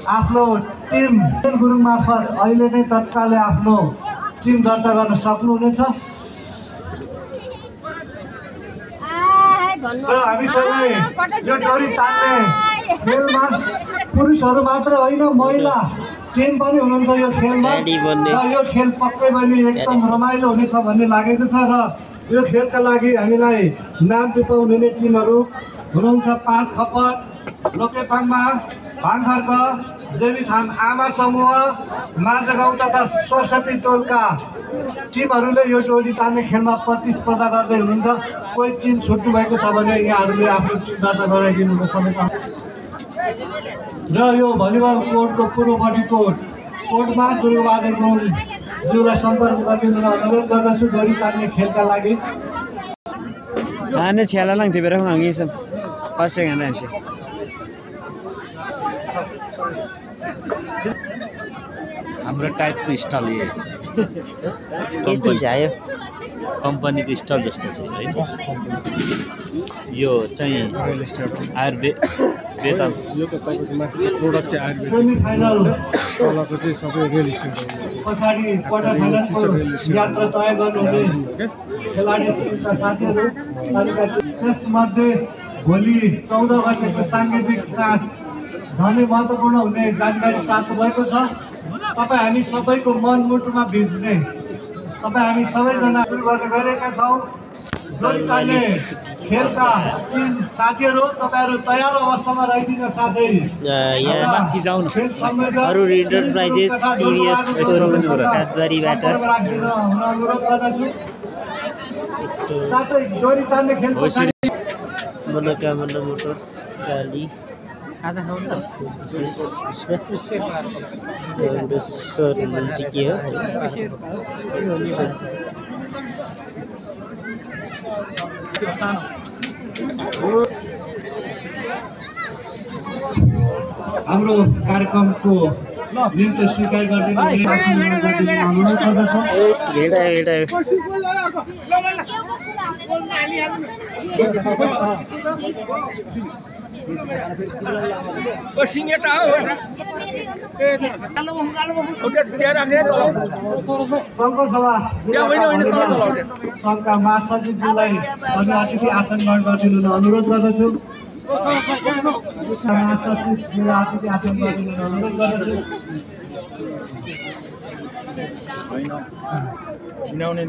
आफ्नो टिम गुरुङ मार्फत अहिले नै तत्कालै आफ्नो टिम दर्ता गर्न सक्नुहुनेछ र हामी सबै यो डोरी तान्ने खेलमा पुरुषहरू मात्र होइन महिला टिम पनि हुनुहुन्छ यो खेलमा र यो खेल पक्कै पनि एकदम रमाइलो हुनेछ भन्ने लागेको छ र यो खेलका लागि हामीलाई नाम टिपाउने टिमहरू हुनुहुन्छ पाँच खपत लोकेपाङमा भाङखर्क देवीथान आमा समूह माझगाउँ तथा सरस्वती टोलका टिमहरूले यो डोरी तान्ने खेलमा प्रतिस्पर्धा गर्दै हुनुहुन्छ कोही टिम छुट्नु भएको छ भने यहाँहरूले आफ्नो टिम दर्ता गराइदिनु हुन समेत र यो भलिबल कोर्टको पूर्वपट्टि कोर्टमा गुरुबहादुर गुरुङज्यूलाई सम्पर्क गरिदिनु अनुरोध गर्दछु डोरी तान्ने खेलका लागि Ane chala lang tiba orang angin sem, pasang anda sih. हाम्रो टाइपको स्टाइल के चीज आयो कम्पनी को स्टाइल जस्तो छ हैन यो चाहिँ आयुर्वेद यो त तपाईको माथि प्रोडक्ट चाहिँ आयुर्वेद सेमी फाइनल तलको चाहिँ सबै रियल इस्टेट पछाडी क्वार्टर फाइनलको यात्रा तय गर्नुहुने खेलाडी टिमका साथीहरू त्यसमध्ये भोलि 14 गतेको सांगीतिक साँझ झनै महत्त्वपूर्ण हुने जानकारी प्राप्त भएको छ तपाईं हामी सबैको मनमुटुमा भिज्ने तपाईं हामी सबैजना सुरु गर्न गएका छौं डोरी तान्ने खेलका टिम साथीहरू तपाईहरु तयार अवस्थामा रहिदिन साथै यहाँ माथि जाउँ न खेल संयोजक अरुण इन्टरप्राइजेस टिभीएस सातबारीबाट राख्दिन हुन अनुरोध गर्दछु साथै डोरी तान्ने खेल पछाडी मनोकामना मोटर्स गाली आज खाऊ न सर हुन्छ के हो हाम्रो कार्यक्रमको निम्ति स्वीकार गरिदिनु अनुरोध गर्दछु सिंगेटा हो सङ्घका महासचिवज्यूलाई अनि अतिथि आसन ग्रहण गरिदिनु अनुरोध गर्दछु महासचिवज्यूलाई अतिथि आसन गरिदिनु अनुरोध गर्दछु चिनाउने